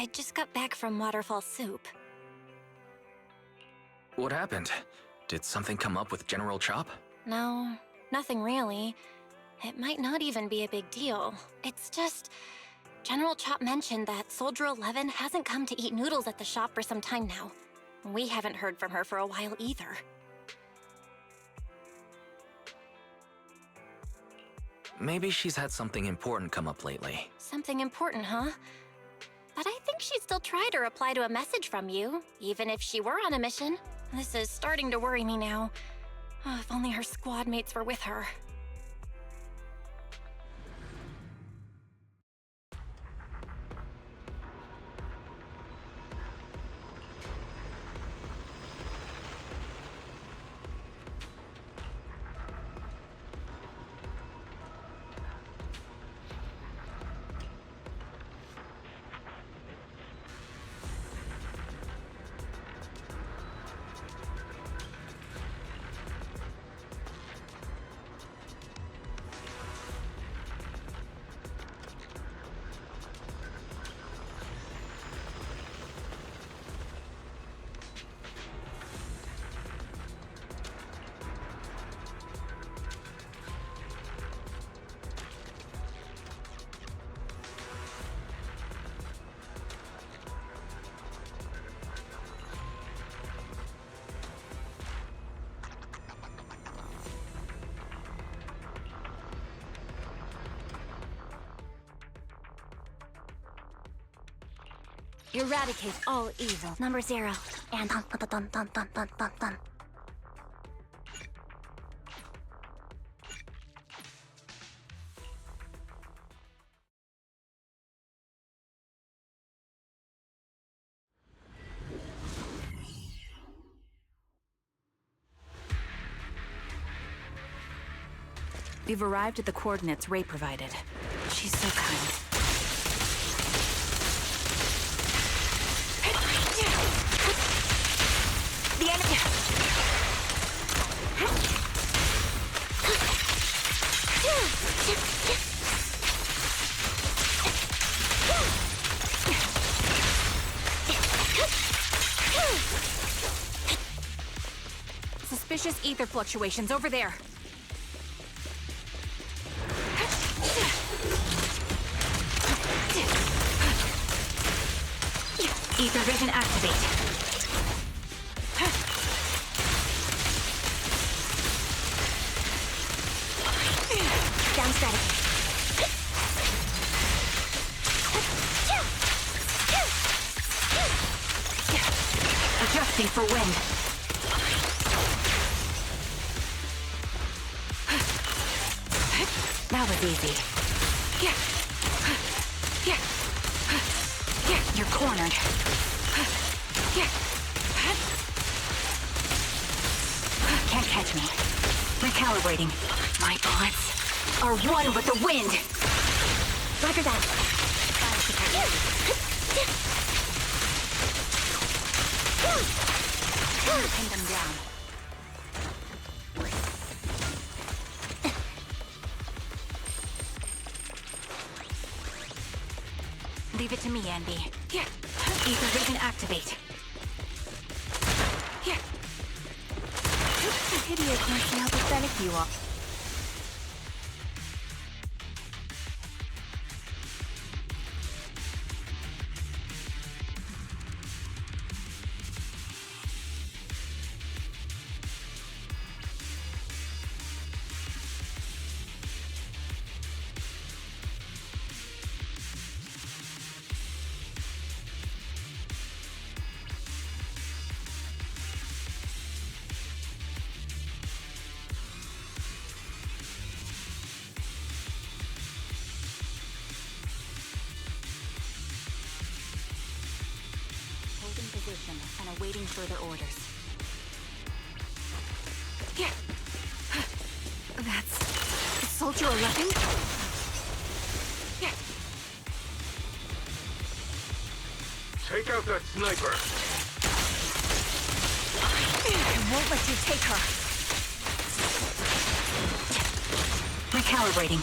I just got back from Waterfall Soup. What happened? Did something come up with General Chop? No, nothing really. It might not even be a big deal. It's just... General Chop mentioned that Soldier 11 hasn't come to eat noodles at the shop for some time now. We haven't heard from her for a while either. Maybe she's had something important come up lately. Something important, huh? But I think she'd still try to reply to a message from you, even if she were on a mission. This is starting to worry me now. Oh, if only her squad mates were with her. Eradicate all evil. Number 0. And dun dun dun dun dun dun dun dun. We've arrived at the coordinates Ray provided. She's so kind. The enemy. Suspicious ether fluctuations over there. Ether vision activate. Down strategy. Adjusting for wind. That was easy. You're cornered. Can't catch me. Recalibrating. My bullets are one with the wind. Roger that. Pin them down. Leave it to me, Anby. Ether vision activate. Pity I can't see how pathetic you are. Position and awaiting further orders. That's Soldier 11? Take out that sniper! I won't let you take her. Recalibrating.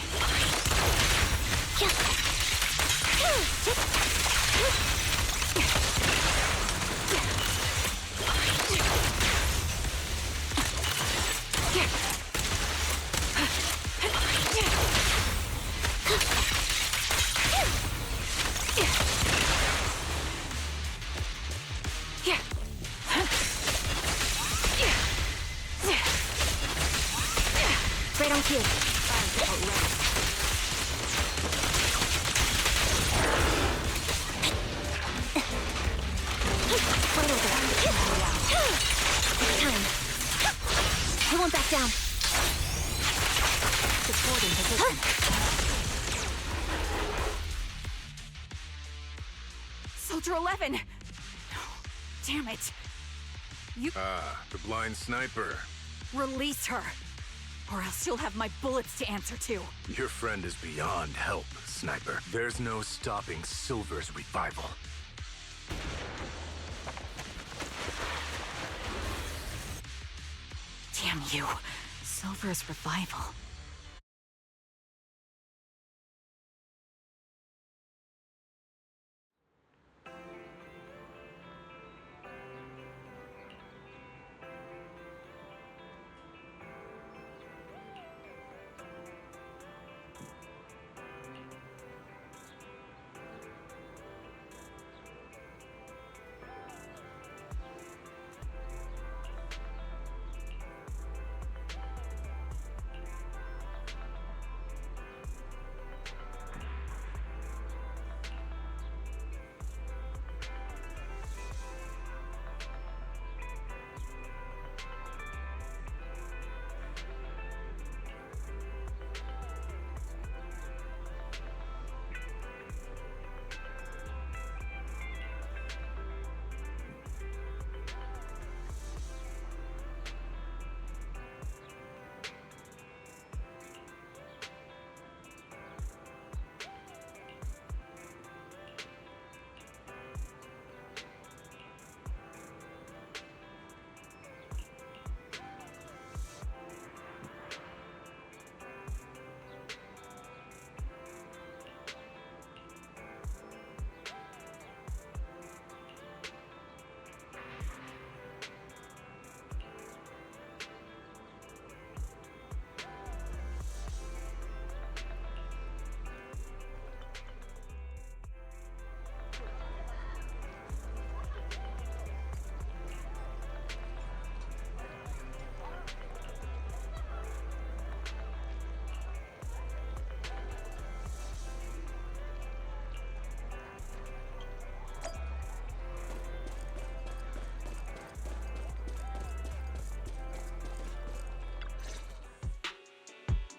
Right on cue. Right over. It's time. I won't back down. Supporting position. Soldier 11! Damn it. You The blind sniper. release her, or else you'll have my bullets to answer to. Your friend is beyond help, Sniper. There's no stopping Silver's revival. Damn you. Silver's revival.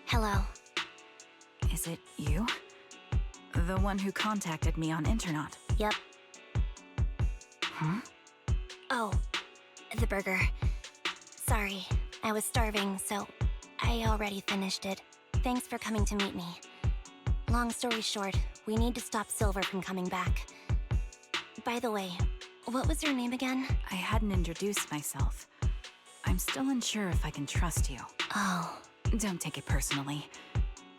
Hello. Is it you? The one who contacted me on Internet? Yep. Huh? Oh, the burger. Sorry, I was starving, so I already finished it. Thanks for coming to meet me. Long story short, we need to stop Silver from coming back. By the way, what was your name again? I hadn't introduced myself. I'm still unsure if I can trust you. Oh, Don't take it personally.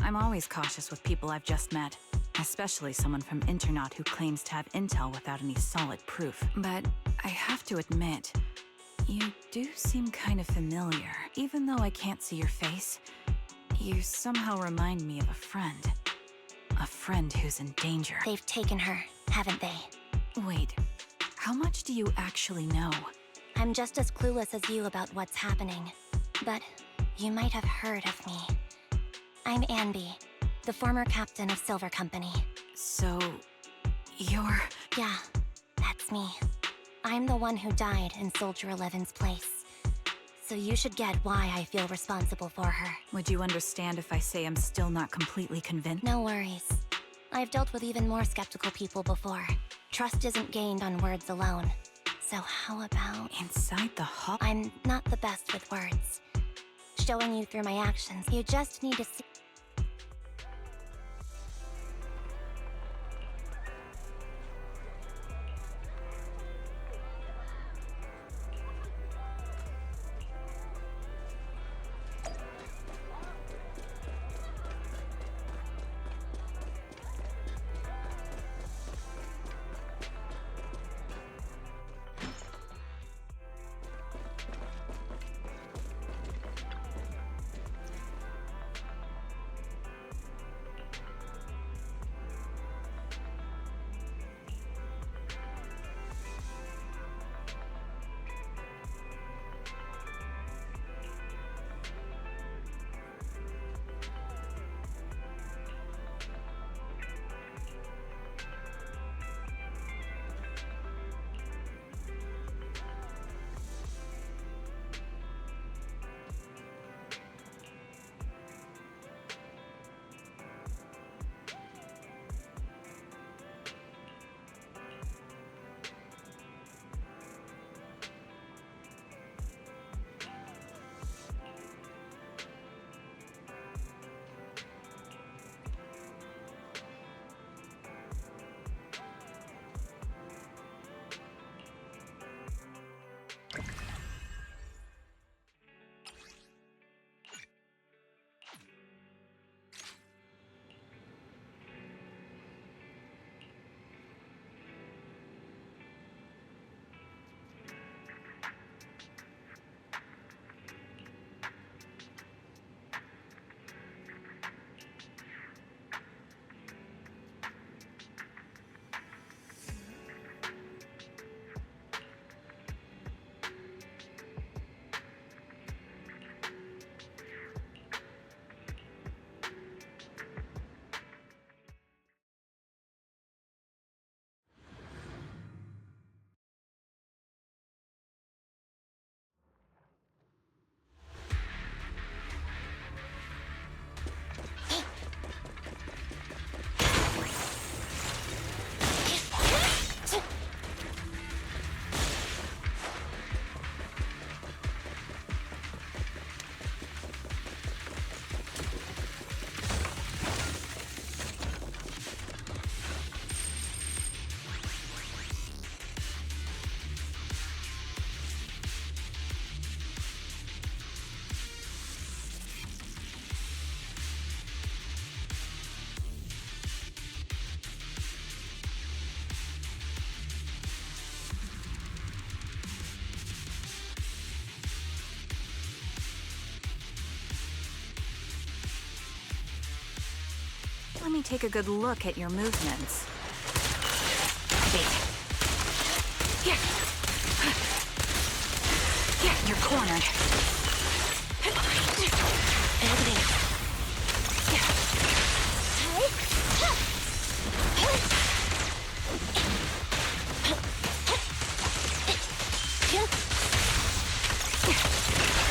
I'm always cautious with people I've just met, especially someone from Internet who claims to have intel without any solid proof. But I have to admit, you do seem kind of familiar. Even though I can't see your face, you somehow remind me of a friend. A friend who's in danger. they've taken her, haven't they? Wait, how much do you actually know? I'm just as clueless as you about what's happening. But you might have heard of me. I'm Anby, the former captain of Silver Company. So, you're... Yeah, that's me. I'm the one who died in Soldier 11's place. So you should get why I feel responsible for her. Would you understand if I say I'm still not completely convinced? No worries. I've dealt with even more skeptical people before. Trust isn't gained on words alone. So how about... Inside the hall? I'm not the best with words. Showing you through my actions. You just need to see... Let me take a good look at your movements. Wait. Yeah. Yeah, you're cornered.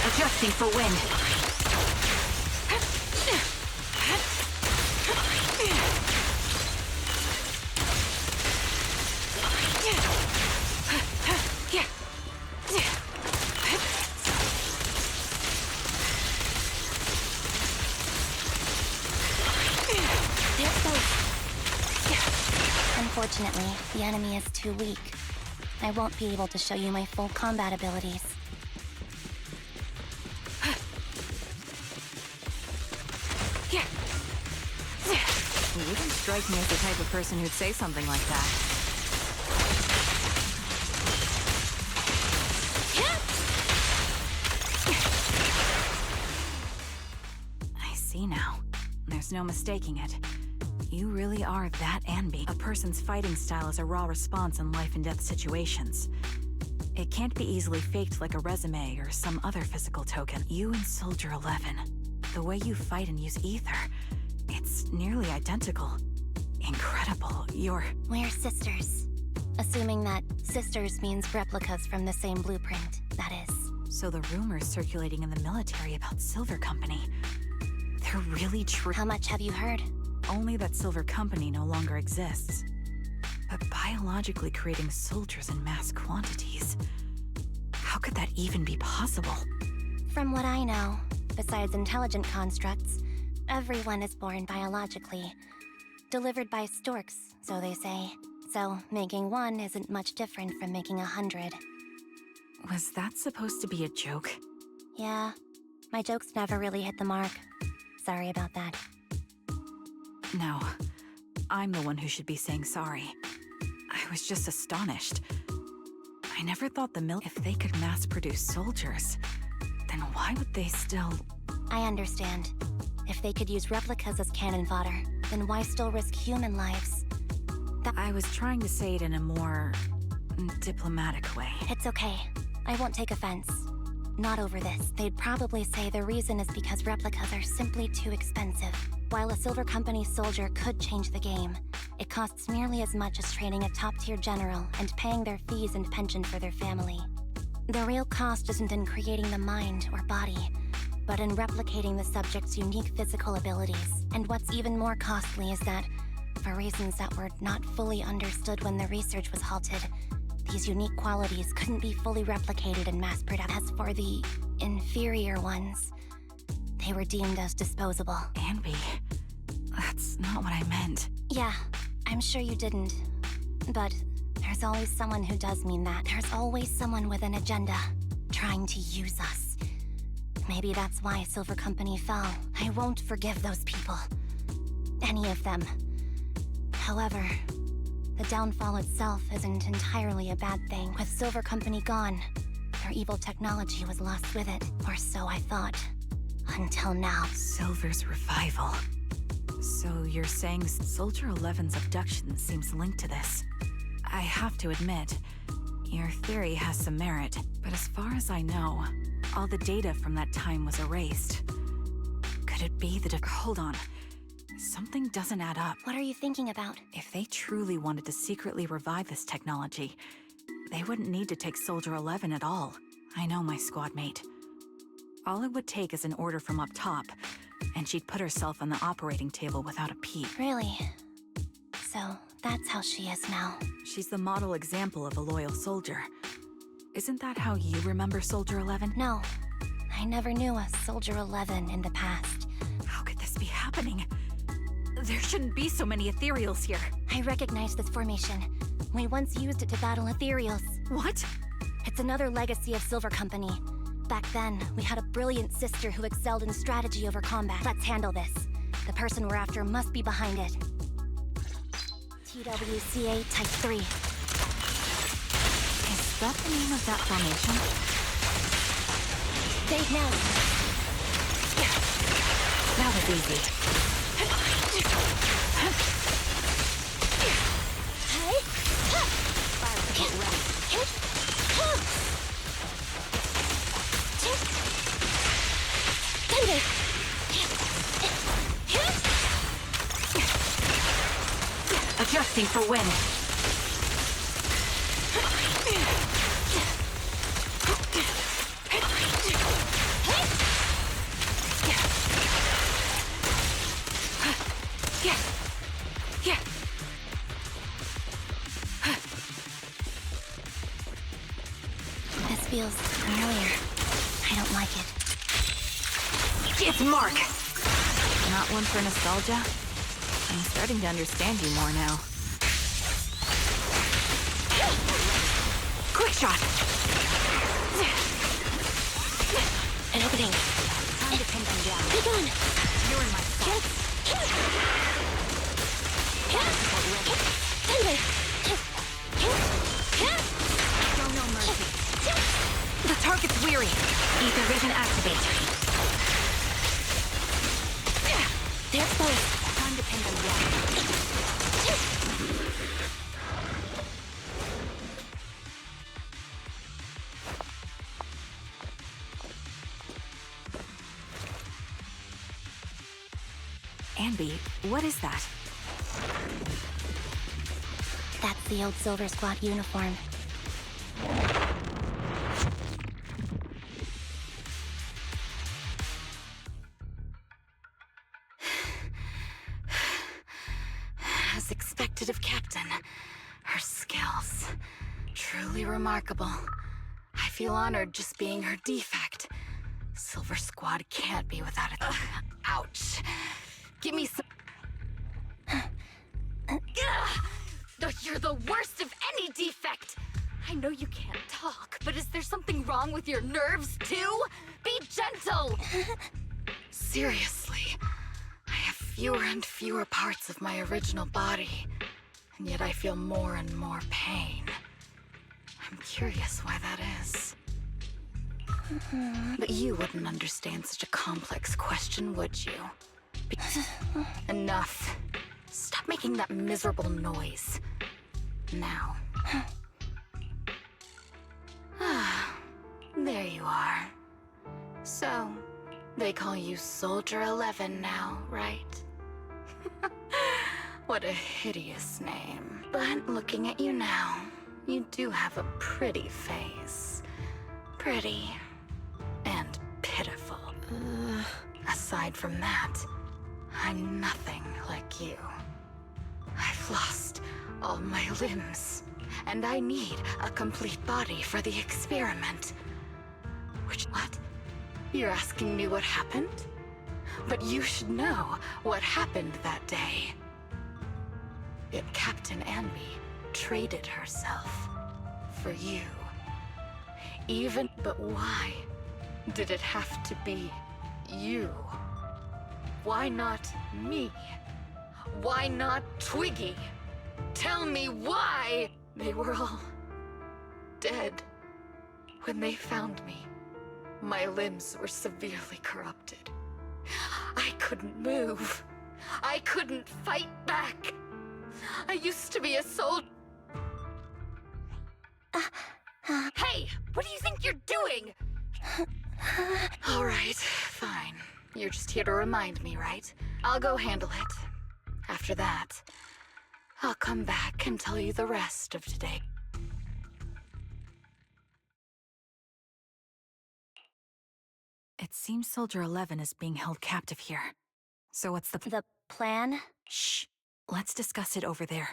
Adjusting for wind. Unfortunately, the enemy is too weak. I won't be able to show you my full combat abilities. You wouldn't strike me as the type of person who'd say something like that. I see now. There's no mistaking it. You really are that Anby. A person's fighting style is a raw response in life and death situations. It can't be easily faked like a resume or some other physical token. You and Soldier 11, the way you fight and use ether, it's nearly identical. Incredible. We're sisters. Assuming that sisters means replicas from the same blueprint, that is. So the rumors circulating in the military about Silver Company, they're really true. How much have you heard? Only that Silver Company no longer exists. But biologically creating soldiers in mass quantities, how could that even be possible? From what I know, besides intelligent constructs, everyone is born biologically. Delivered by storks, so they say. So making one isn't much different from making 100. Was that supposed to be a joke? Yeah, my jokes never really hit the mark. Sorry about that. No, I'm the one who should be saying sorry. I was just astonished. I never thought if they could mass-produce soldiers, then why would they still... I understand. If they could use replicas as cannon fodder, then why still risk human lives? I was trying to say it in a more... diplomatic way. It's okay. I won't take offense. Not over this. They'd probably say the reason is because replicas are simply too expensive. While a Silver Company soldier could change the game, it costs nearly as much as training a top-tier general and paying their fees and pension for their family. The real cost isn't in creating the mind or body, but in replicating the subject's unique physical abilities. And what's even more costly is that, for reasons that were not fully understood when the research was halted, these unique qualities couldn't be fully replicated in mass production. As for the inferior ones, they were deemed as disposable. Anby, that's not what I meant. Yeah, I'm sure you didn't. But there's always someone who does mean that. There's always someone with an agenda, trying to use us. Maybe that's why Silver Company fell. I won't forgive those people. Any of them. However, the downfall itself isn't entirely a bad thing. With Silver Company gone, their evil technology was lost with it. Or so I thought. Until now. Silver's revival. So you're saying Soldier 11's abduction seems linked to this? I have to admit, your theory has some merit, but as far as I know, all the data from that time was erased. Could it be that hold on. Something doesn't add up. What are you thinking about? If they truly wanted to secretly revive this technology, they wouldn't need to take Soldier 11 at all. I know my squad mate. All it would take is an order from up top, and she'd put herself on the operating table without a peep. Really? So, that's how she is now. She's the model example of a loyal soldier. Isn't that how you remember Soldier 11? No. I never knew a Soldier 11 in the past. How could this be happening? There shouldn't be so many ethereals here. I recognize this formation. We once used it to battle ethereals. What? It's another legacy of Silver Company. Back then, we had a brilliant sister who excelled in strategy over combat. Let's handle this. The person we're after must be behind it. TWCA Type 3. Is that the name of that formation? Save now. That was easy. Adjusting for wind. This feels familiar. I don't like it. It's Mark! Not one for nostalgia? I'm starting to understand you more now. Quick shot! An opening. Time to pin them down. Be gone! You're in my sight. Show no mercy. The target's weary. Ether vision activate. They're exposed. Time to pin them down. Anby, what is that? That's the old Silver Squad uniform. As expected of Captain, her skills, truly remarkable. I feel honored just being her defect. Silver Squad can't be without it. Ouch. Give me some... You're the worst of any defect! I know you can't talk, but is there something wrong with your nerves, too? Be gentle! Seriously, I have fewer and fewer parts of my original body, and yet I feel more and more pain. I'm curious why that is. But you wouldn't understand such a complex question, would you? Enough. Stop making that miserable noise. Now. There you are. So, they call you Soldier 11 now, right? What a hideous name. But looking at you now, you do have a pretty face. Pretty. And pitiful. Aside from that, I'm nothing like you. I've lost all my limbs, and I need a complete body for the experiment. What? You're asking me what happened? But you should know what happened that day. Captain Anby traded herself for you. But why did it have to be you? Why not me? Why not Twiggy? Tell me why! They were all dead when they found me. My limbs were severely corrupted. I couldn't move. I couldn't fight back. I used to be a soldier. Hey, what do you think you're doing? All right, fine. You're just here to remind me, right? I'll go handle it. After that, I'll come back and tell you the rest of today. It seems Soldier 11 is being held captive here. So what's The plan? Shh. Let's discuss it over there.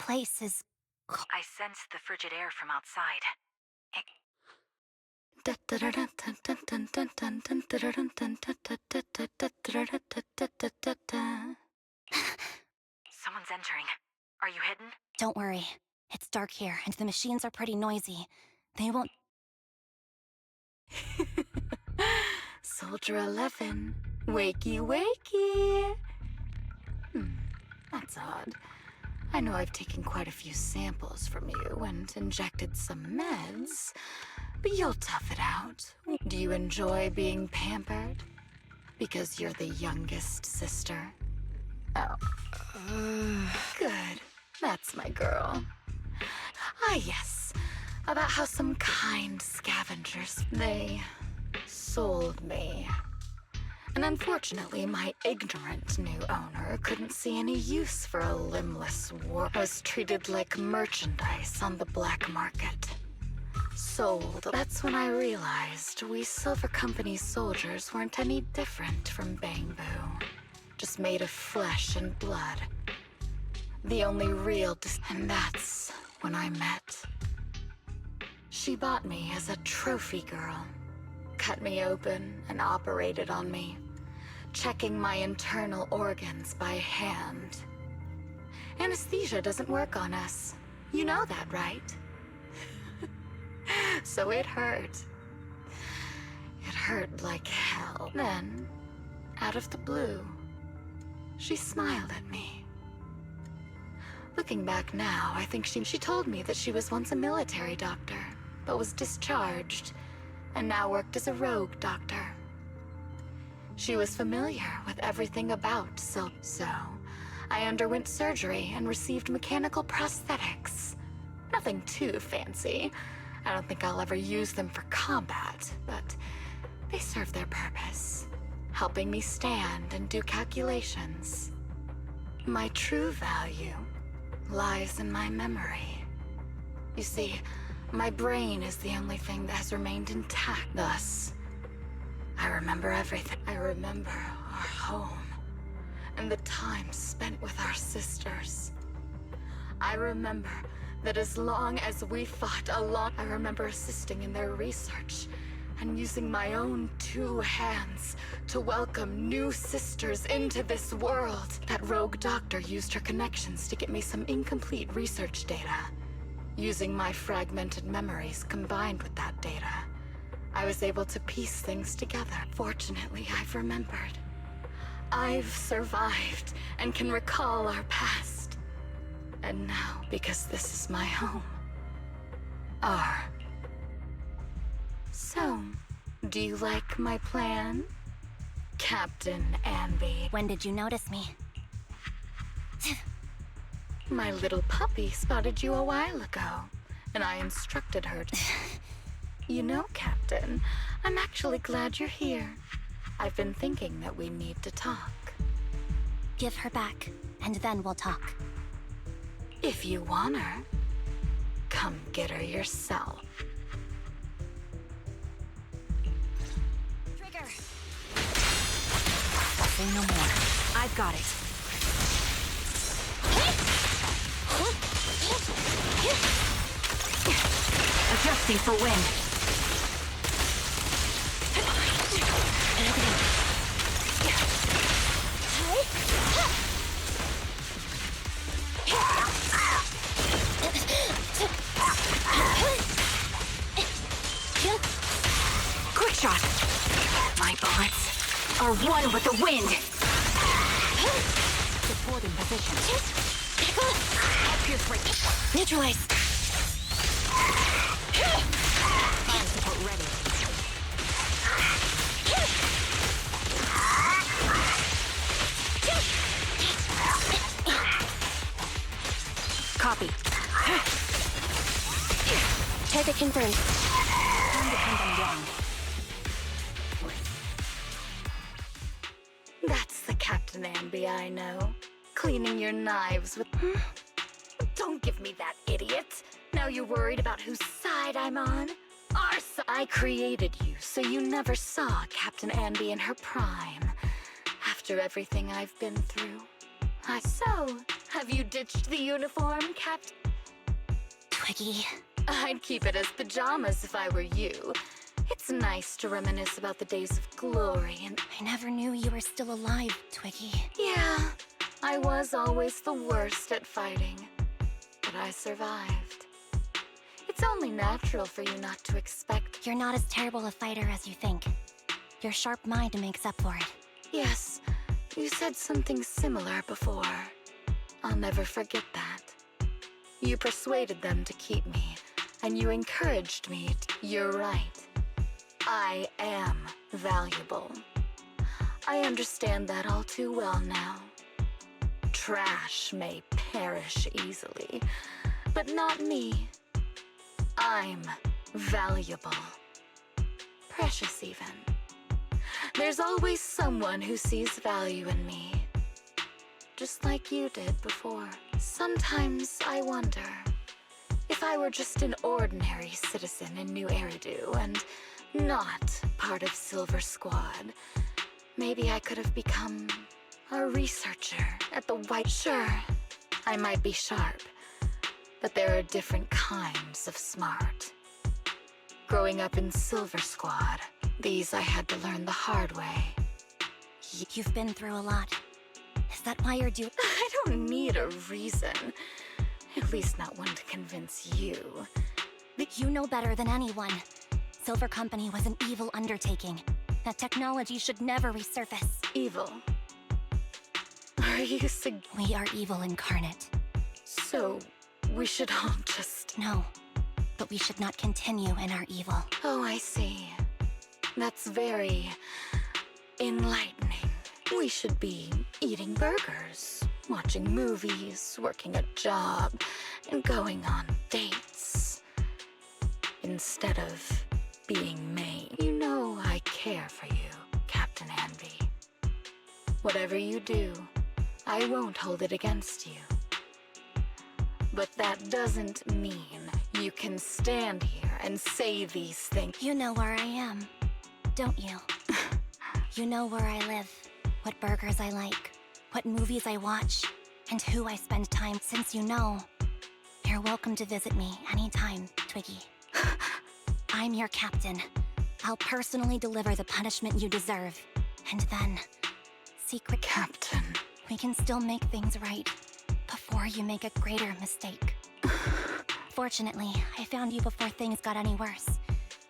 place is... I sense the frigid air from outside. Someone's entering. Are you hidden? Don't worry. It's dark here, and the machines are pretty noisy. They won't... Soldier 11, wakey wakey! That's odd. I know I've taken quite a few samples from you and injected some meds, but you'll tough it out. Do you enjoy being pampered? Because you're the youngest sister? Oh. Good. That's my girl. Ah, yes. About how some kind scavengers, they sold me. And unfortunately, my ignorant new owner couldn't see any use for a limbless war. I was treated like merchandise on the black market. Sold. That's when I realized we Silver Company soldiers weren't any different from Bamboo. Just made of flesh and blood. The only real and that's when I met. She bought me as a trophy girl. Cut me open and operated on me, checking my internal organs by hand. Anesthesia doesn't work on us. You know that, right? So it hurt. It hurt like hell. Then, out of the blue, she smiled at me. Looking back now, I think she told me that she was once a military doctor, but was discharged, and now worked as a rogue doctor. She was familiar with everything about so I underwent surgery and received mechanical prosthetics. Nothing too fancy. I don't think I'll ever use them for combat, but they serve their purpose, helping me stand and do calculations. My true value lies in my memory. You see, my brain is the only thing that has remained intact. Thus, I remember everything. I remember our home and the time spent with our sisters. I remember that as long as we fought along, I remember assisting in their research and using my own two hands to welcome new sisters into this world. That rogue doctor used her connections to get me some incomplete research data. Using my fragmented memories combined with that data, I was able to piece things together. Fortunately, I've remembered. I've survived and can recall our past. And now, because this is my home, our... So, do you like my plan, Captain Anby? When did you notice me? My little puppy spotted you a while ago, and I instructed her to... You know, Captain, I'm actually glad you're here. I've been thinking that we need to talk. Give her back, and then we'll talk. If you want her, come get her yourself. Trigger! Say no more. I've got it. Adjusting for wind. Quick shot. My bullets are one with the wind. Supporting position. Pierce rate. Neutralize. Fire support ready. Copy. Target confirmed. Time to pin them down. That's the Captain Anby I know. Cleaning your knives with... Don't give me that, idiot. Now you're worried about whose side I'm on? Our side. I created you, so you never saw Captain Anby in her prime. After everything I've been through, So, have you ditched the uniform, Captain? Twiggy. I'd keep it as pajamas if I were you. It's nice to reminisce about the days of glory and... I never knew you were still alive, Twiggy. Yeah, I was always the worst at fighting. But I survived. It's only natural for you not to expect... You're not as terrible a fighter as you think. Your sharp mind makes up for it. Yes, you said something similar before. I'll never forget that. You persuaded them to keep me, and you encouraged me You're right. I am valuable. I understand that all too well now. Trash may perish easily, but not me. I'm valuable. Precious even. There's always someone who sees value in me. Just like you did before. Sometimes I wonder if I were just an ordinary citizen in New Eridu and not part of Silver Squad, maybe I could have become a researcher at the White... Sure, I might be sharp, but there are different kinds of smart. Growing up in Silver Squad, these I had to learn the hard way. You've been through a lot. Is that why you're doing... I don't need a reason. At least not one to convince you. You know better than anyone. Silver Company was an evil undertaking. That technology should never resurface. Evil? Are you We are evil incarnate. So, we should all just... No, but we should not continue in our evil. Oh, I see. That's very... enlightening. We should be eating burgers, watching movies, working a job, and going on dates. Instead of being made. You know I care for you, Captain Anby. Whatever you do, I won't hold it against you. But that doesn't mean you can stand here and say these things. You know where I am, don't you? You know where I live, what burgers I like, what movies I watch, and who I spend time. Since you know, you're welcome to visit me anytime, Twiggy. I'm your captain. I'll personally deliver the punishment you deserve. And then, secret Captain. we can still make things right before you make a greater mistake. Fortunately, I found you before things got any worse.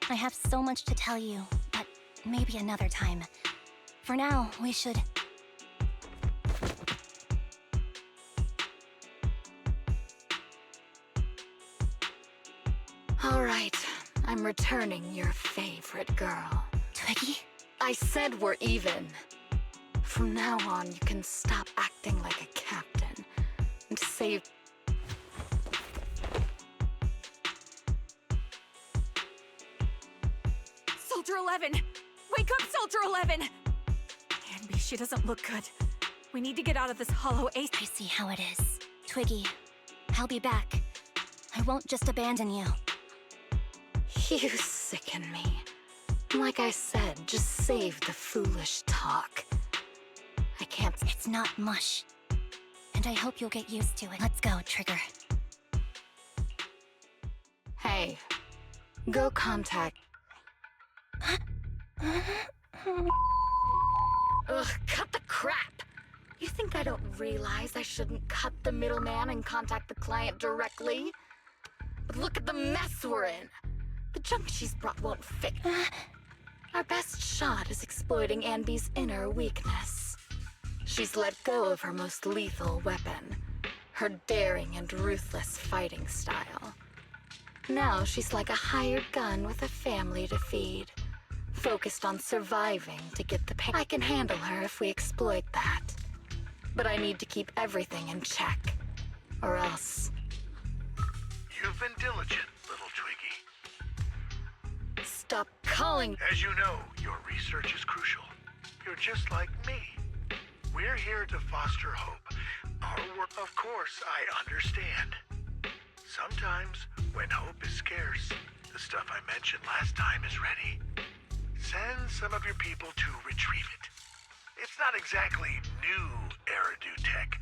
I have so much to tell you, but maybe another time. For now, we should... All right, I'm returning your favorite girl. Twiggy? I said we're even. From now on, you can stop acting like a captain and save... Soldier 11! Wake up, Soldier 11! Anby, she doesn't look good. We need to get out of this hollow ace. I see how it is. Twiggy, I'll be back. I won't just abandon you. You sicken me. Like I said, just save the foolish talk. I can't... It's not mush. And I hope you'll get used to it. Let's go, Trigger. Hey, go contact... Ugh, cut the crap! You think I don't realize I shouldn't cut the middleman and contact the client directly? But look at the mess we're in! The junk she's brought won't fix. Our best shot is exploiting Anby's inner weakness. She's let go of her most lethal weapon, her daring and ruthless fighting style. Now she's like a hired gun with a family to feed, focused on surviving to get the pay. I can handle her if we exploit that. But I need to keep everything in check, or else... You've been diligent, little Twiggy. Stop calling... As you know, your research is crucial. You're just like me. We're here to foster hope. Our work, of course, I understand. Sometimes, when hope is scarce, the stuff I mentioned last time is ready. Send some of your people to retrieve it. It's not exactly new Eridu tech.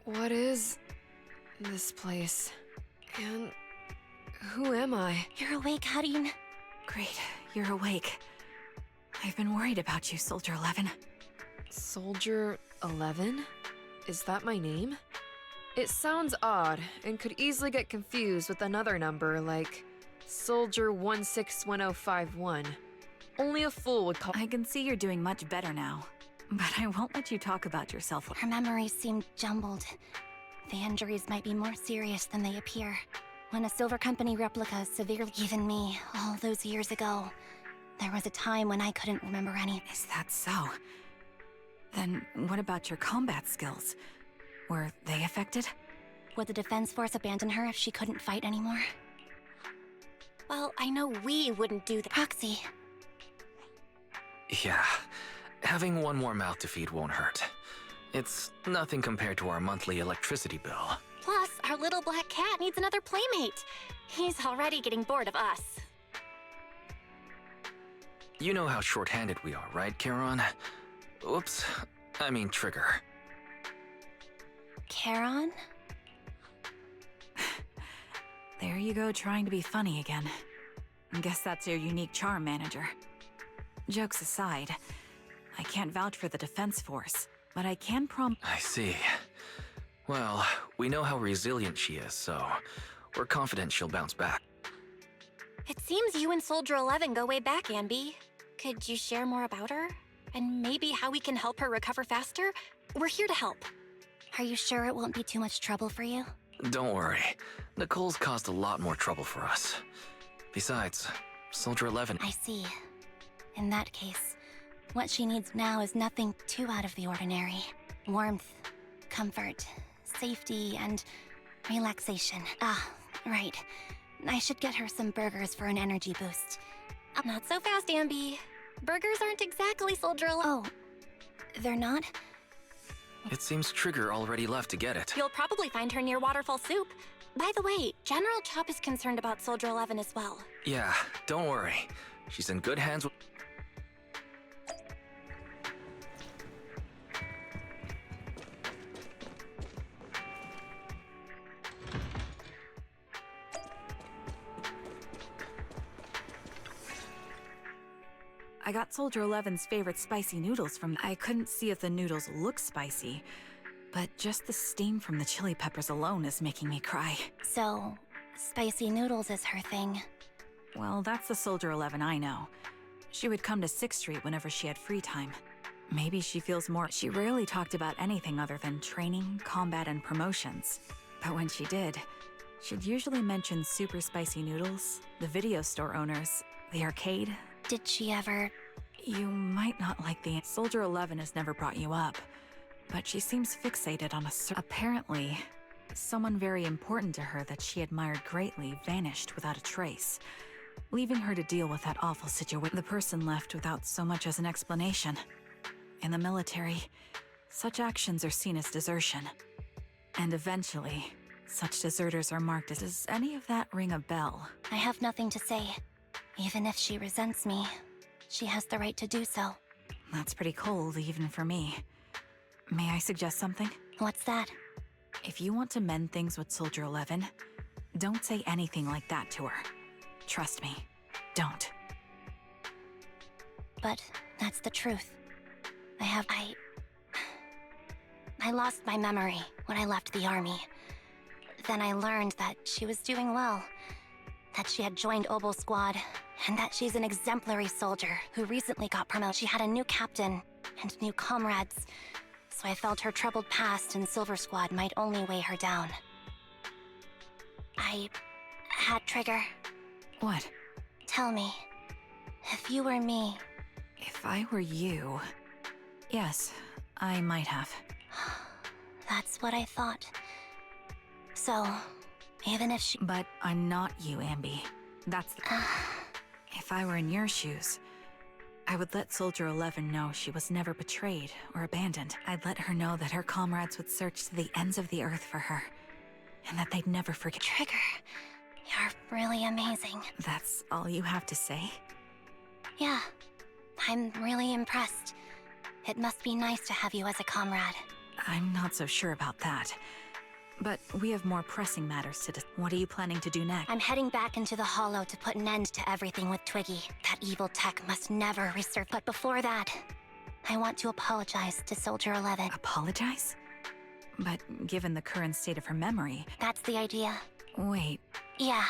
What is this place? And who am I? You're awake, Harin. Great, you're awake. I've been worried about you, Soldier 11. Soldier 11? Is that my name? It sounds odd and could easily get confused with another number like Soldier 161051. Only a fool would call. I can see you're doing much better now, but I won't let you talk about yourself. Her memories seem jumbled. The injuries might be more serious than they appear. When a Silver Company replica severely... Even me, all those years ago, there was a time when I couldn't remember anything. Is that so? Then what about your combat skills? Were they affected? Would the Defense Force abandon her if she couldn't fight anymore? Well, I know we wouldn't do that. Proxy, Yeah, having one more mouth to feed won't hurt. It's nothing compared to our monthly electricity bill. Plus, our little black cat needs another playmate. He's already getting bored of us. You know how short-handed we are, right, Charon? Oops, I mean Trigger. Charon? There you go, trying to be funny again. I guess that's your unique charm, Manager. Jokes aside, I can't vouch for the Defense Force, but I can I see. Well, we know how resilient she is, so we're confident she'll bounce back. It seems you and Soldier 11 go way back, Anby. Could you share more about her? And maybe how we can help her recover faster? We're here to help. Are you sure it won't be too much trouble for you? Don't worry. Nicole's caused a lot more trouble for us. Besides, Soldier 11... I see. In that case, what she needs now is nothing too out of the ordinary. Warmth, comfort, safety, and relaxation. Ah, right. I should get her some burgers for an energy boost. Not so fast, Anby. Burgers aren't exactly Soldier 11. Oh, they're not? It seems Trigger already left to get it. You'll probably find her near Waterfall Soup. By the way, General Chop is concerned about Soldier 11 as well. Yeah, don't worry. She's in good hands with... I got Soldier 11's favorite spicy noodles from... I couldn't see if the noodles look spicy, but just the steam from the chili peppers alone is making me cry. So, spicy noodles is her thing. Well, that's the Soldier 11 I know. She would come to 6th Street whenever she had free time. Maybe she feels more... She rarely talked about anything other than training, combat, and promotions. But when she did, she'd usually mention super spicy noodles, the video store owners, the arcade. Did she ever... You might not like the... Soldier 11 has never brought you up, but she seems fixated on a Apparently, someone very important to her that she admired greatly vanished without a trace, leaving her to deal with that awful situation. The person left without so much as an explanation. In the military, such actions are seen as desertion. And eventually, such deserters are marked as... Does any of that ring a bell? I have nothing to say. Even if she resents me, she has the right to do so. That's pretty cold, even for me. May I suggest something? What's that? If you want to mend things with Soldier 11, don't say anything like that to her. Trust me, don't. But that's the truth. I lost my memory when I left the army. Then I learned that she was doing well, that she had joined Obel Squad, and that she's an exemplary soldier who recently got promoted. She had a new captain and new comrades, so I felt her troubled past in Silver Squad might only weigh her down. I had Trigger. What? Tell me, if you were me... If I were you... Yes, I might have. That's what I thought. So, even if she... But I'm not you, Anby. That's the point. If I were in your shoes, I would let Soldier 11 know she was never betrayed or abandoned. I'd let her know that her comrades would search to the ends of the earth for her, and that they'd never forget. Trigger, you're really amazing. That's all you have to say? Yeah, I'm really impressed. It must be nice to have you as a comrade. I'm not so sure about that. But we have more pressing matters to discuss. What are you planning to do next? I'm heading back into the Hollow to put an end to everything with Twiggy. That evil tech must never resurface. But before that, I want to apologize to Soldier 11. Apologize? But given the current state of her memory... That's the idea. Wait, Yeah,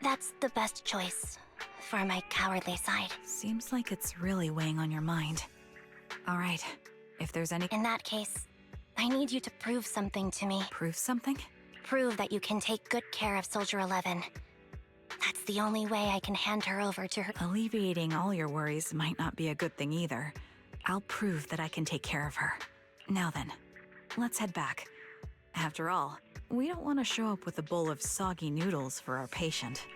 that's the best choice for my cowardly side. seems like it's really weighing on your mind. All right, if there's any... In that case, I need you to prove something to me. Prove something? Prove that you can take good care of Soldier 11. That's the only way I can hand her over to her. Alleviating all your worries might not be a good thing either. I'll prove that I can take care of her. Now then, let's head back. After all, we don't want to show up with a bowl of soggy noodles for our patient.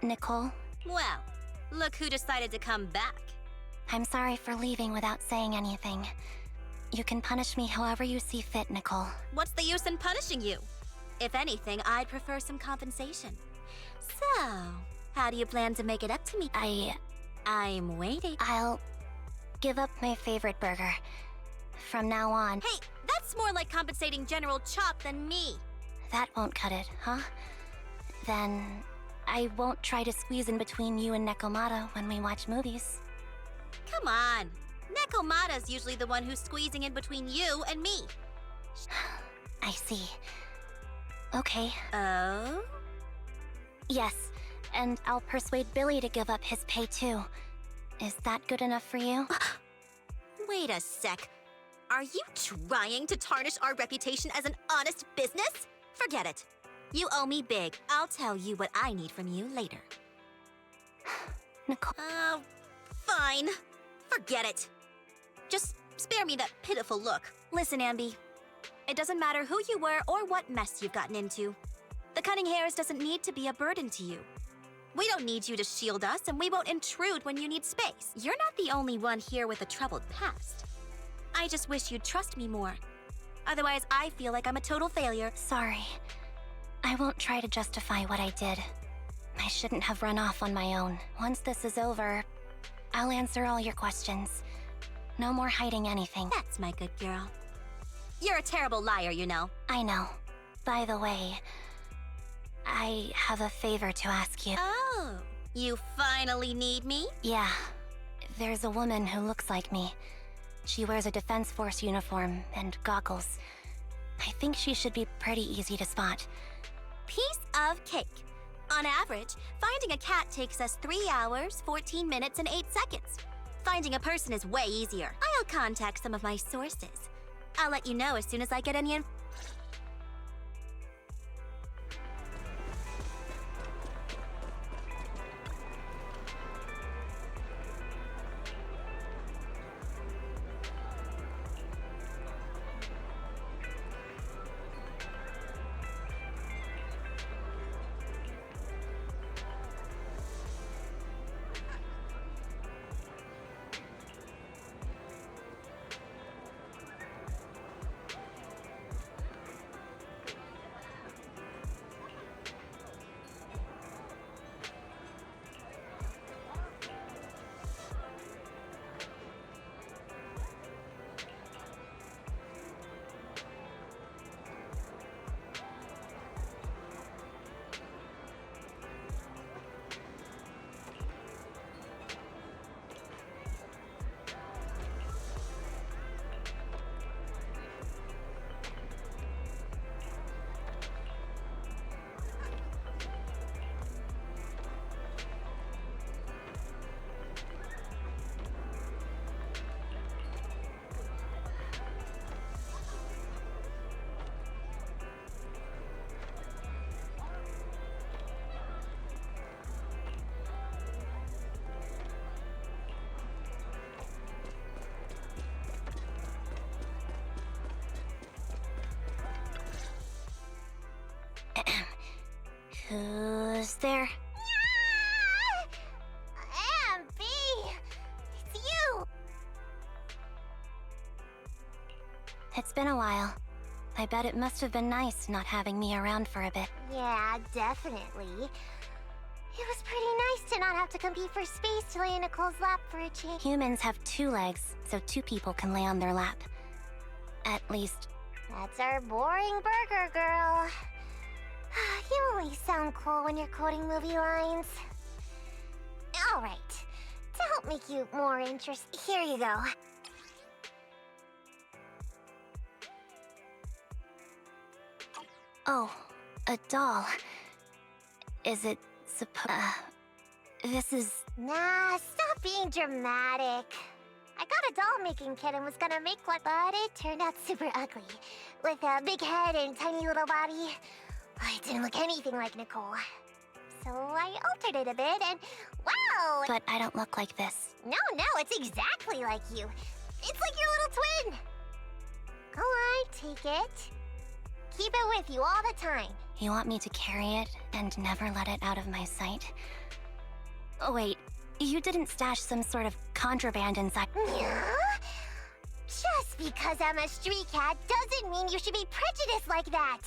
Nicole, Well, look who decided to come back. I'm sorry for leaving without saying anything. You can punish me however you see fit, Nicole. What's the use in punishing you? If anything, I'd prefer some compensation. So, how do you plan to make it up to me? I'm waiting. I'll give up my favorite burger. From now on, Hey, that's more like compensating General Chop than me. that won't cut it, huh? Then I won't try to squeeze in between you and Nekomata when we watch movies. Come on. Nekomata's usually the one who's squeezing in between you and me. I see. Okay, Oh? yes, and I'll persuade Billy to give up his pay too. Is that good enough for you? Wait a sec. Are you trying to tarnish our reputation as an honest business? Forget it. You owe me big. I'll tell you what I need from you later. Nicole, Fine. Forget it. Just spare me that pitiful look. Listen, Anby. It doesn't matter who you were or what mess you've gotten into. The cutting hairs doesn't need to be a burden to you. We don't need you to shield us, and we won't intrude when you need space. You're not the only one here with a troubled past. I just wish you'd trust me more. Otherwise, I feel like I'm a total failure. sorry. I won't try to justify what I did. I shouldn't have run off on my own. Once this is over, I'll answer all your questions. No more hiding anything. That's my good girl. You're a terrible liar, you know. I know. By the way, I have a favor to ask you. Oh, you finally need me? Yeah, there's a woman who looks like me. She wears a Defense Force uniform and goggles. I think she should be pretty easy to spot. Piece of cake. On average, finding a cat takes us 3 hours, 14 minutes, and 8 seconds. Finding a person is way easier. I'll contact some of my sources. I'll let you know as soon as I get any Who's there? Anby! It's you! It's been a while. I bet it must have been nice not having me around for a bit. Yeah, definitely. It was pretty nice to not have to compete for space to lay in Nicole's lap for a change. Humans have 2 legs, so 2 people can lay on their lap. At least, That's our boring burger girl. You always sound cool when you're quoting movie lines. Alright, to help make you more interested, here you go. oh, a doll. Is it this is... Nah, stop being dramatic. I got a doll-making kit and was gonna make one, but it turned out super ugly. With a big head and tiny little body. It didn't look anything like Nicole. So I altered it a bit and, wow! But I don't look like this. No, it's exactly like you. It's like your little twin. Go on, take it. Keep it with you all the time. You want me to carry it and never let it out of my sight? Oh, wait. You didn't stash some sort of contraband inside. Just because I'm a street cat doesn't mean you should be prejudiced like that.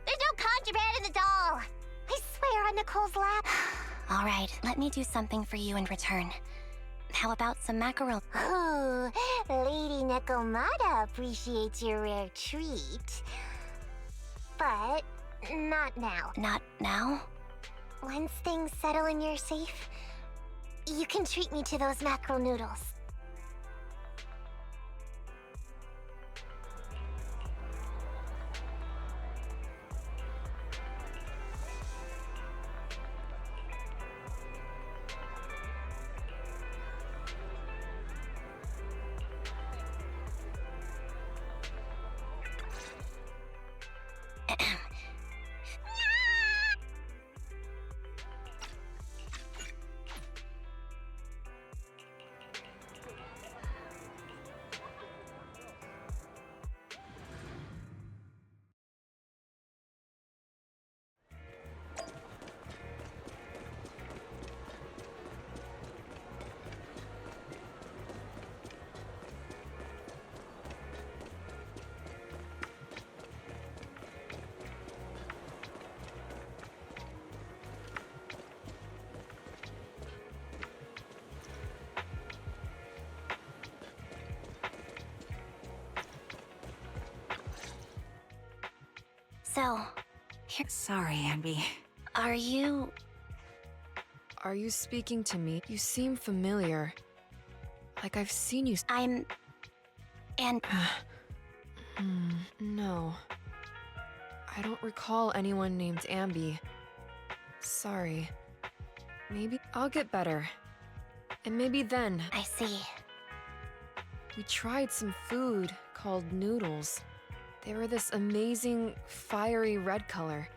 There's no contraband in the doll. I swear on Nicole's lap. All right, let me do something for you in return. How about some mackerel? Ooh, Lady Nicomata appreciates your rare treat. But not now. Not now? Once things settle and you're safe, you can treat me to those mackerel noodles. So, here. Sorry, Anby. Are you. Are you speaking to me? You seem familiar. Like I've seen you. I'm. And. No. I don't recall anyone named Anby. Sorry. Maybe I'll get better. And maybe then. I see. We tried some food called noodles. They were this amazing, fiery red color.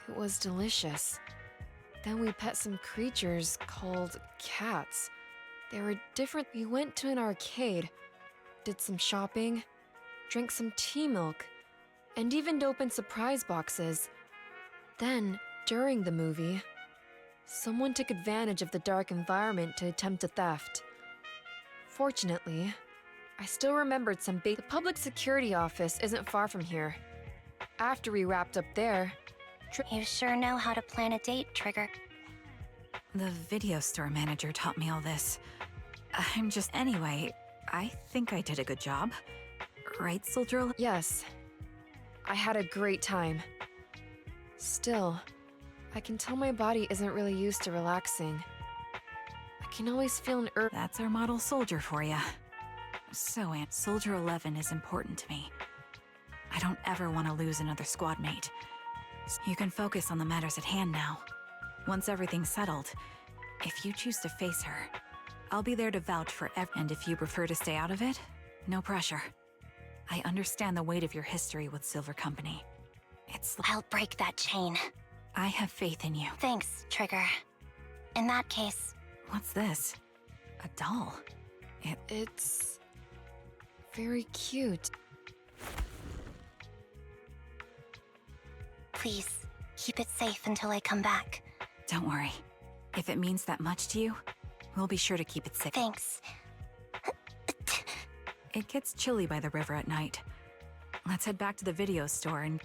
It was delicious. Then we pet some creatures called cats. They were different. We went to an arcade, did some shopping, drank some tea milk, and even opened surprise boxes. Then, during the movie, someone took advantage of the dark environment to attempt a theft. Fortunately, I still remembered the public security office isn't far from here. After we wrapped up there, You sure know how to plan a date, Trigger. The video store manager taught me all this. Anyway, I think I did a good job. Right, Soldier? yes, I had a great time. Still, I can tell my body isn't really used to relaxing. I can always feel an urge. That's our model soldier for you. So, Aunt, Soldier 11 is important to me. I don't ever want to lose another squad mate. You can focus on the matters at hand now. Once everything's settled, if you choose to face her, I'll be there to vouch for and if you prefer to stay out of it, no pressure. I understand the weight of your history with Silver Company. I'll break that chain. I have faith in you. Thanks, Trigger. In that case, What's this? A doll? It's very cute. please, keep it safe until I come back. Don't worry. If it means that much to you, we'll be sure to keep it safe. Thanks. It gets chilly by the river at night. Let's head back to the video store and...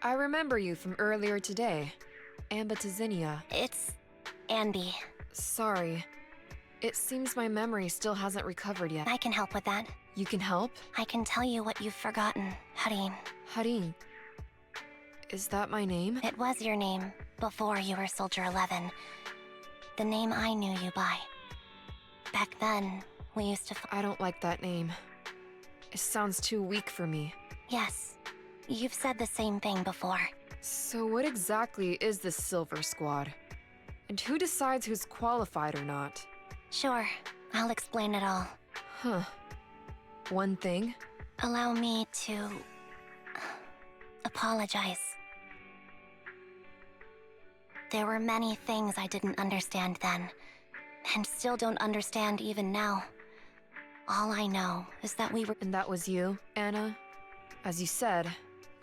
I remember you from earlier today. Anby to Zinnia. It's Anby. Sorry. It seems my memory still hasn't recovered yet. I can help with that. You can help? I can tell you what you've forgotten, Harin. Harin. Is that my name? It was your name before you were Soldier 11. The name I knew you by. Back then, we used to... I don't like that name. It sounds too weak for me. Yes, you've said the same thing before. So what exactly is this Silver Squad? And who decides who's qualified or not? Sure, I'll explain it all. Huh. One thing? Allow me to... apologize. There were many things I didn't understand then, and still don't understand even now. All I know is that we were... And that was you, Anna? As you said,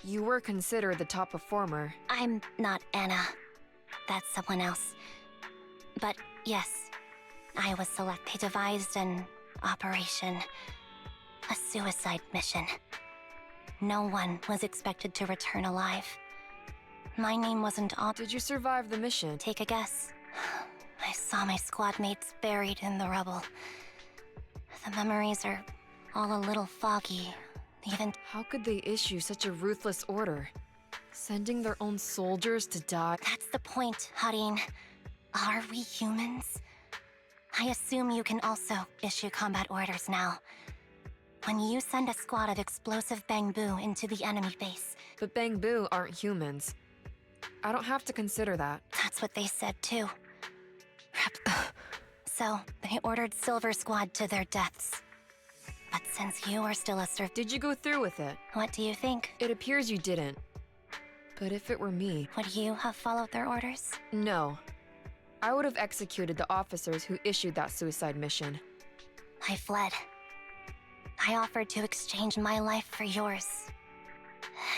you were considered the top performer. I'm not Anna. That's someone else. But yes, I was selected. They devised an operation. A suicide mission. No one was expected to return alive. My name wasn't on... Did you survive the mission? Take a guess. I saw my squad mates buried in the rubble. The memories are all a little foggy. Even... How could they issue such a ruthless order? Sending their own soldiers to die? That's the point, Harin. Are we humans? I assume you can also issue combat orders now. When you send a squad of explosive Bangbu into the enemy base... But Bangbu aren't humans. I don't have to consider that. That's what they said too. So, they ordered Silver Squad to their deaths. But since you are still a Did you go through with it? What do you think? It appears you didn't. But if it were me... Would you have followed their orders? No. I would have executed the officers who issued that suicide mission. I fled. I offered to exchange my life for yours.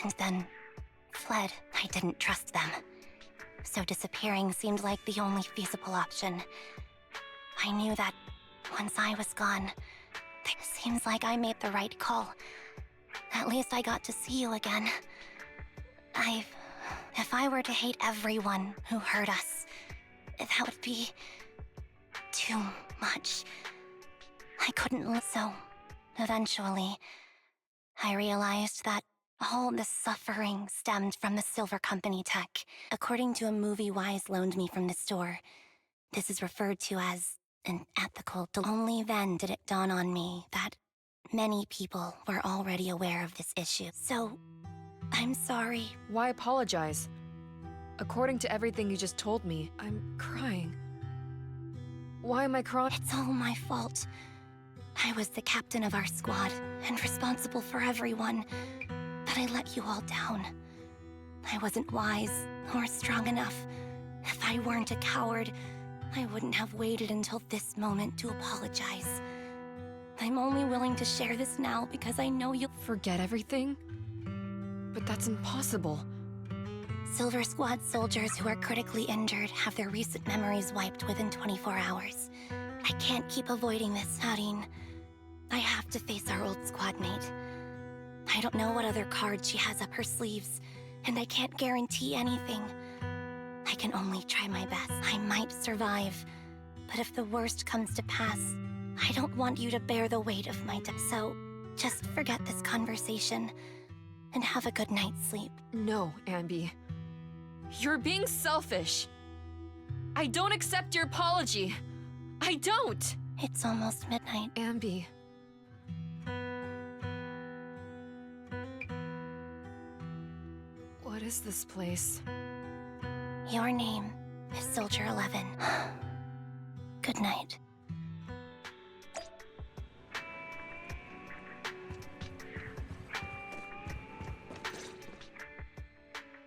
And then... fled. I didn't trust them. So disappearing seemed like the only feasible option. I knew that once I was gone, it seems like I made the right call. At least I got to see you again. If I were to hate everyone who hurt us, that would be too much. I couldn't so eventually, I realized that all the suffering stemmed from the Silver Company tech. According to a movie Wise loaned me from the store, this is referred to as an ethical. Only then did it dawn on me that many people were already aware of this issue. So, I'm sorry. Why apologize? According to everything you just told me, I'm crying. Why am I crying? It's all my fault. I was the captain of our squad and responsible for everyone, but I let you all down. I wasn't wise or strong enough. If I weren't a coward, I wouldn't have waited until this moment to apologize. I'm only willing to share this now because I know you'll forget everything? But that's impossible. Silver Squad soldiers who are critically injured have their recent memories wiped within 24 hours. I can't keep avoiding this, Harin. I have to face our old squad mate. I don't know what other cards she has up her sleeves, and I can't guarantee anything. I can only try my best. I might survive, but if the worst comes to pass, I don't want you to bear the weight of my death. So, just forget this conversation, and have a good night's sleep. No, Anby. You're being selfish. I don't accept your apology. I don't! It's almost midnight. Anby. What is this place? Your name is Soldier 11. Good night.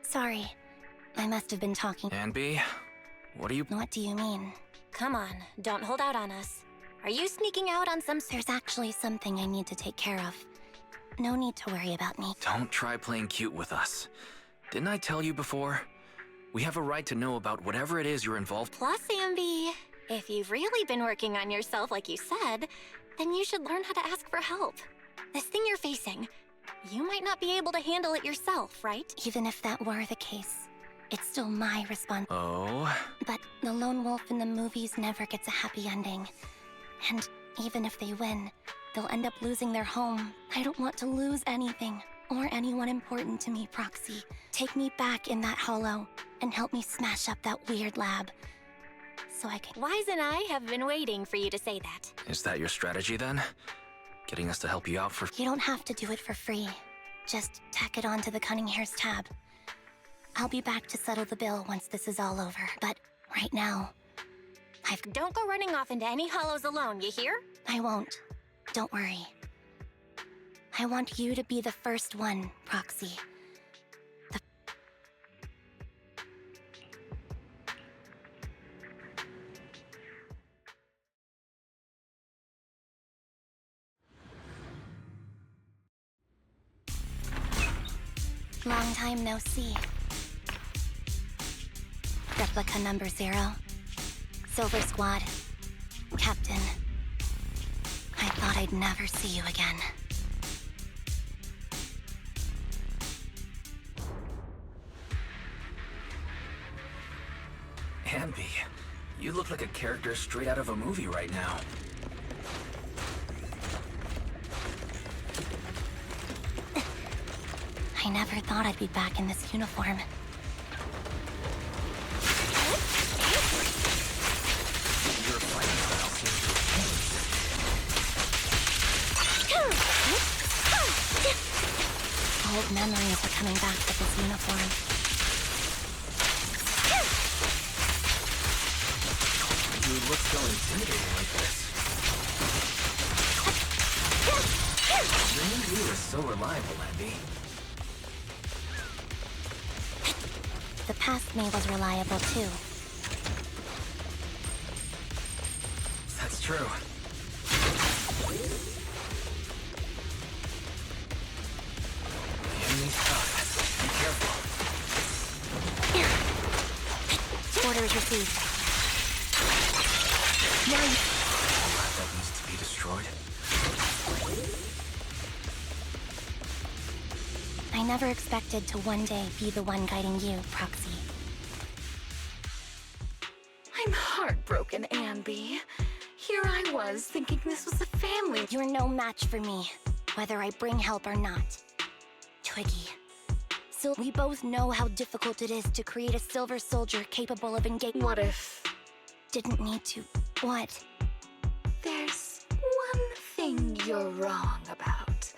Sorry, I must have been talking. Anby, what are you... What do you mean? Come on, don't hold out on us. Are you sneaking out on some... There's actually something I need to take care of. No need to worry about me. Don't try playing cute with us. Didn't I tell you before? We have a right to know about whatever it is you're involved... Plus, Anby, if you've really been working on yourself like you said, then you should learn how to ask for help. This thing you're facing, You might not be able to handle it yourself, right? Even if that were the case, it's still my responsibility. Oh? But the lone wolf in the movies never gets a happy ending. And even if they win, they'll end up losing their home. I don't want to lose anything or anyone important to me, Proxy. Take me back in that hollow and help me smash up that weird lab so I can... Wise and I have been waiting for you to say that. Is that your strategy then? Getting us to help you out for... You don't have to do it for free. Just tack it onto the Cunning Hair's tab. I'll be back to settle the bill once this is all over. But right now, Don't go running off into any hollows alone, you hear? I won't. Don't worry. I want you to be the first one, Proxy. Long time no see. Replica number 0. Silver Squad. Captain. I thought I'd never see you again. Anby, you look like a character straight out of a movie right now. I never thought I'd be back in this uniform. Your fighting style seems to have changed. Old memories are coming back with this uniform. You look so intimidating like this. Your new gear is so reliable, Anby. The past me was reliable too. That's true. The enemy's tough. Be careful. Orders received. A lab that needs to be destroyed. I never expected to one day be the one guiding you, Proxy. I'm heartbroken, Anby. Here I was, thinking this was a family. You're no match for me, whether I bring help or not. Twiggy. So we both know how difficult it is to create a silver soldier capable of engaging. What if Didn't need to. What? there's one thing you're wrong about?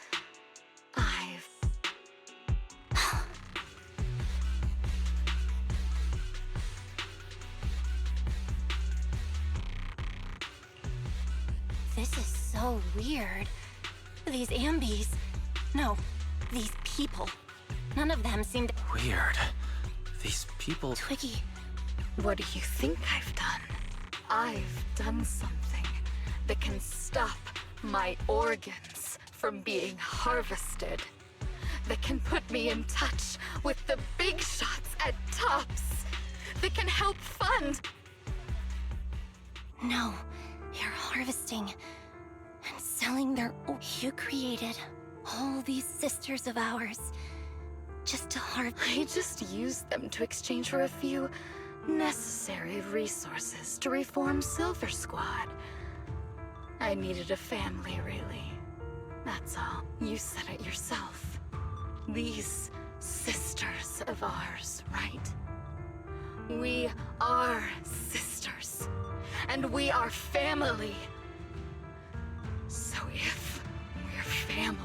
This is so weird. These Ambys... No, these people. None of them seem to... Weird. These people... Twiggy. What do you think I've done? I've done something that can stop my organs from being harvested. That can put me in touch with the big shots at Tops. That can help fund... No, you're harvesting and selling their... You created all these sisters of ours just to harvest... I just used them to exchange for a few necessary resources to reform Silver Squad. I needed a family, really. That's all. You said it yourself. These sisters of ours, right? We are sisters. And we are family. So if we're family,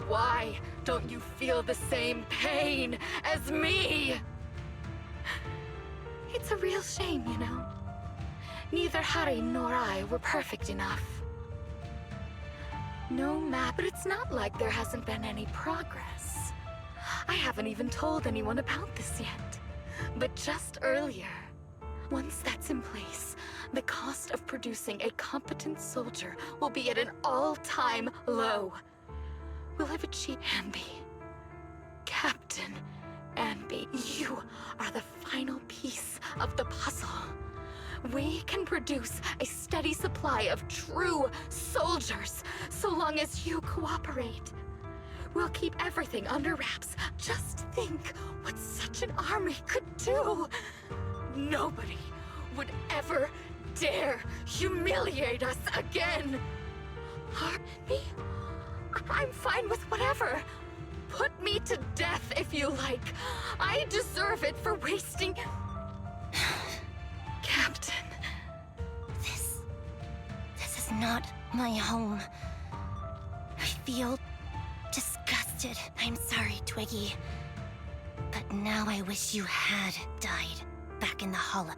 why don't you feel the same pain as me? It's a real shame, you know. Neither Harry nor I were perfect enough. No map, but it's not like there hasn't been any progress. I haven't even told anyone about this yet. But just earlier, once that's in place, the cost of producing a competent soldier will be at an all-time low. We'll have achieved... Anby. Captain Anby, you are the final piece of the puzzle. We can produce a steady supply of true soldiers, so long as you cooperate. We'll keep everything under wraps. Just think what such an army could do. Nobody would ever dare humiliate us again. Army? I'm fine with whatever. Put me to death if you like. I deserve it for wasting... Captain. This is not my home. I feel disgusted. I'm sorry, Twiggy. But now I wish you had died back in the hollow.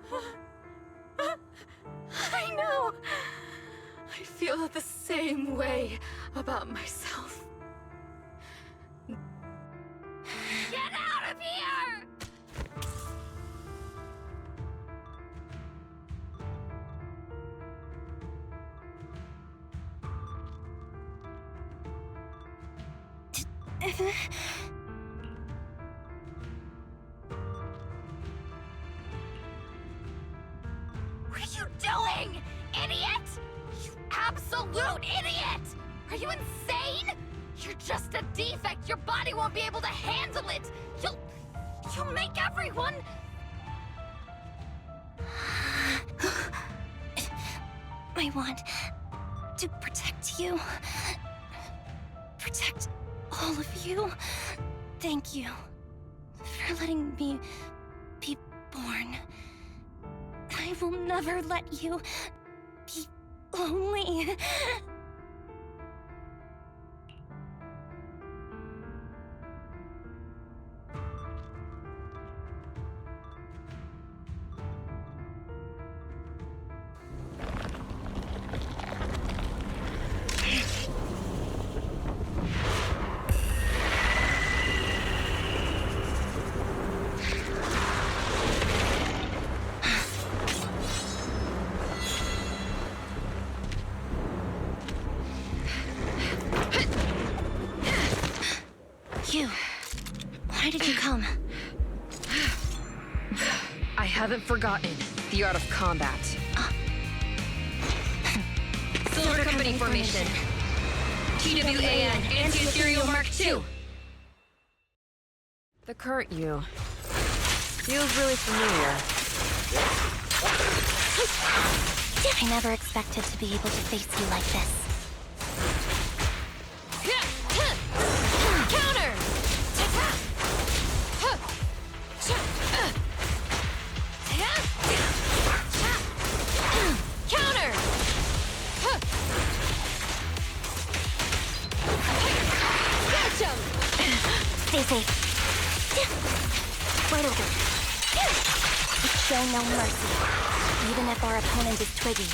I know. I feel the same way about myself. Get out of here! What are you doing, idiot? You absolute idiot! Are you insane? You're just a defect. Your body won't be able to handle it. You'll make everyone... I want to protect you. Protect all of you. Thank you for letting me be born. I will never let you be lonely. You, why did you come? I haven't forgotten the art of combat. Silver Company formation. TWAN, Anti-Ethereal Mark II. The current you feels really familiar. I never expected to be able to face you like this. Counter! Counter! Catch him! Stay safe. Right over. We show no mercy, even if our opponent is Twiggy.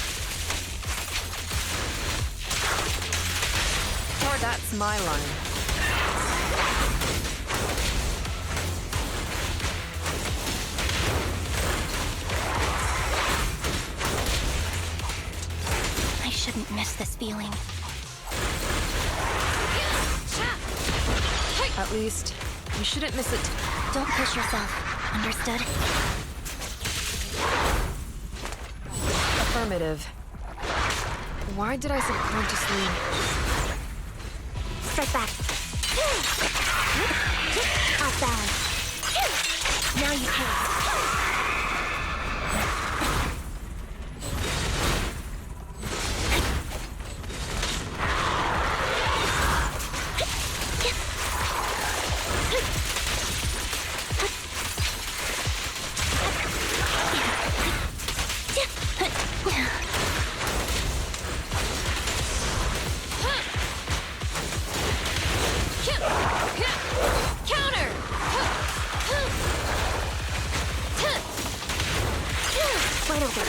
Or that's my line. I shouldn't miss this feeling. At least, you shouldn't miss it. Don't push yourself. Understood? Affirmative. Why did I subconsciously... Strike back. Off balance. Now you can. Counter! Right over.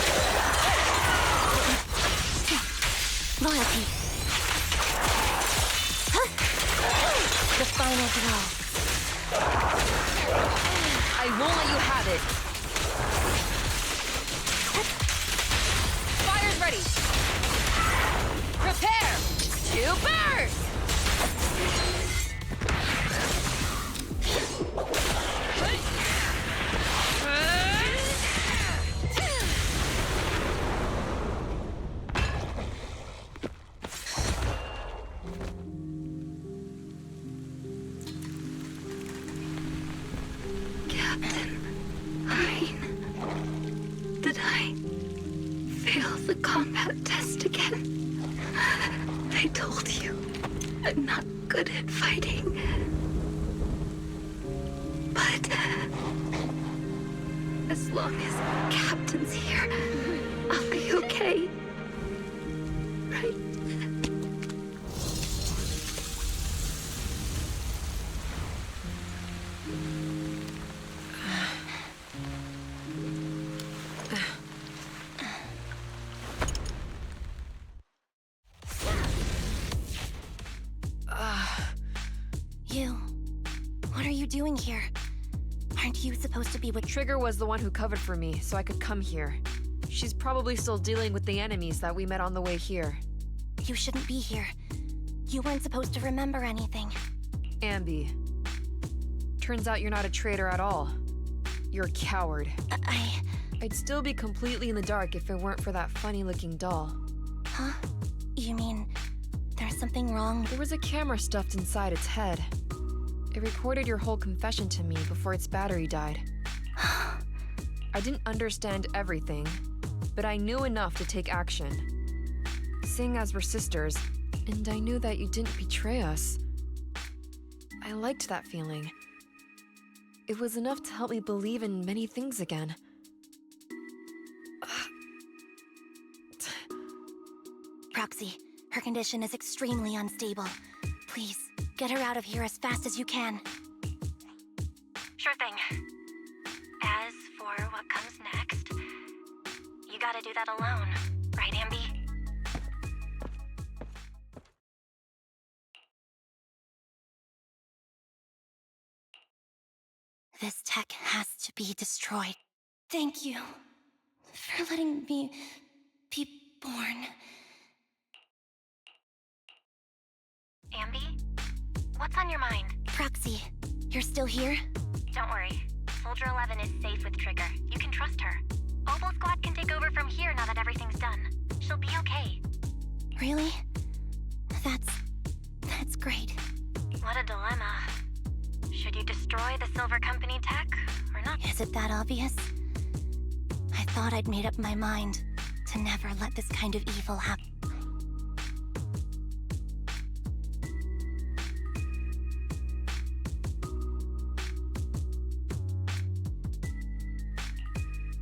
Loyalty. The final blow. I won't let you have it. Fire's ready. Prepare to burst! the combat test again. I told you, I'm not good at fighting. But as long as Captain's here, I'll be okay. Right? You. What are you doing here? Aren't you supposed to be with Trigger was the one who covered for me, so I could come here. She's probably still dealing with the enemies that we met on the way here. You shouldn't be here. You weren't supposed to remember anything. Anby. Turns out you're not a traitor at all. You're a coward. I'd still be completely in the dark if it weren't for that funny-looking doll. Huh? You mean there's something wrong? There was a camera stuffed inside its head. It recorded your whole confession to me before its battery died. I didn't understand everything, but I knew enough to take action. Seeing as we're sisters, and I knew that you didn't betray us. I liked that feeling. It was enough to help me believe in many things again. Proxy, her condition is extremely unstable. Please, get her out of here as fast as you can. Sure thing. As for what comes next, you gotta do that alone, right, Anby? This tech has to be destroyed. Thank you for letting me be born. Anby? What's on your mind? Proxy, you're still here? Don't worry. Soldier 11 is safe with Trigger. You can trust her. Opal Squad can take over from here now that everything's done. She'll be okay. Really? That's great. What a dilemma. Should you destroy the Silver Company tech, or not? Is it that obvious? I thought I'd made up my mind to never let this kind of evil happen.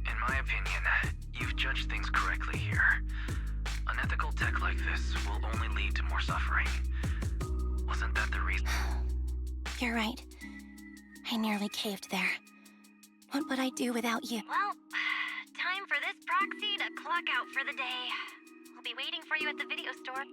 In my opinion, you've judged things correctly here. Unethical tech like this will only lead to more suffering. Wasn't that the reason? You're right. I nearly caved there. What would I do without you? Well, time for this proxy to clock out for the day. I'll be waiting for you at the video store.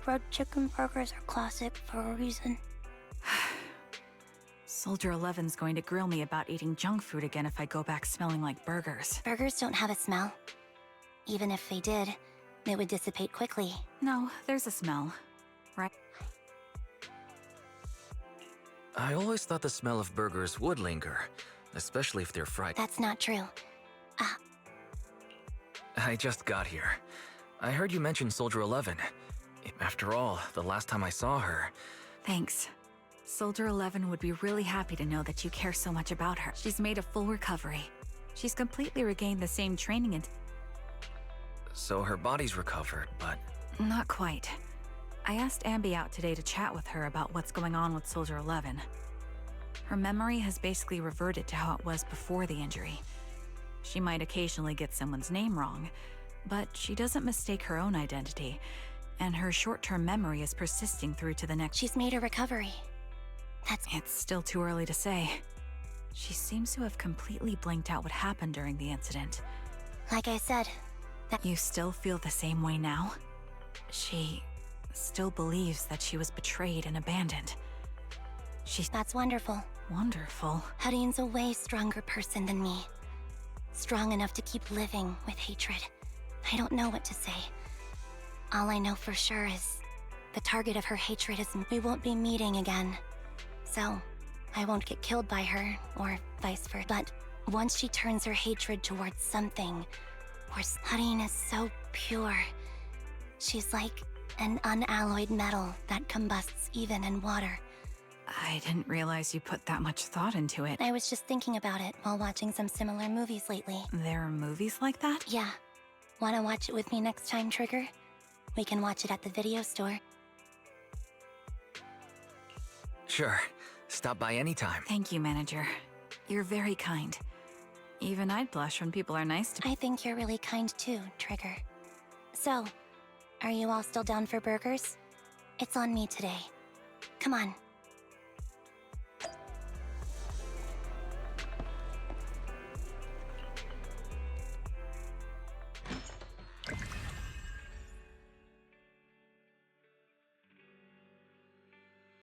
Red chicken burgers are classic for a reason. Soldier 11's going to grill me about eating junk food again if I go back smelling like burgers. Burgers don't have a smell. Even if they did, it would dissipate quickly. No, there's a smell. Right? I always thought the smell of burgers would linger, especially if they're fried. That's not true. I just got here. I heard you mention Soldier 11. After all, the last time I saw her... Thanks. Soldier 11 would be really happy to know that you care so much about her. She's made a full recovery. She's completely regained the same training and... So her body's recovered, but... Not quite. I asked Anby out today to chat with her about what's going on with Soldier 11. Her memory has basically reverted to how it was before the injury. She might occasionally get someone's name wrong, but she doesn't mistake her own identity, and her short-term memory is persisting through to the next... She's made a recovery. It's still too early to say. She seems to have completely blanked out what happened during the incident. Like I said, You still feel the same way now? She still believes that she was betrayed and abandoned. That's wonderful. Wonderful. Hadine's a way stronger person than me. Strong enough to keep living with hatred. I don't know what to say. All I know for sure is the target of her hatred is we won't be meeting again. So, I won't get killed by her, or vice versa. But once she turns her hatred towards something, Hadine is so pure. She's like an unalloyed metal that combusts even in water. I didn't realize you put that much thought into it. I was just thinking about it while watching some similar movies lately. There are movies like that? Yeah. Wanna watch it with me next time, Trigger? We can watch it at the video store. Sure. Stop by anytime. Thank you, Manager. You're very kind. Even I'd blush when people are nice to me. I think you're really kind too, Trigger. So, are you all still down for burgers? It's on me today. Come on,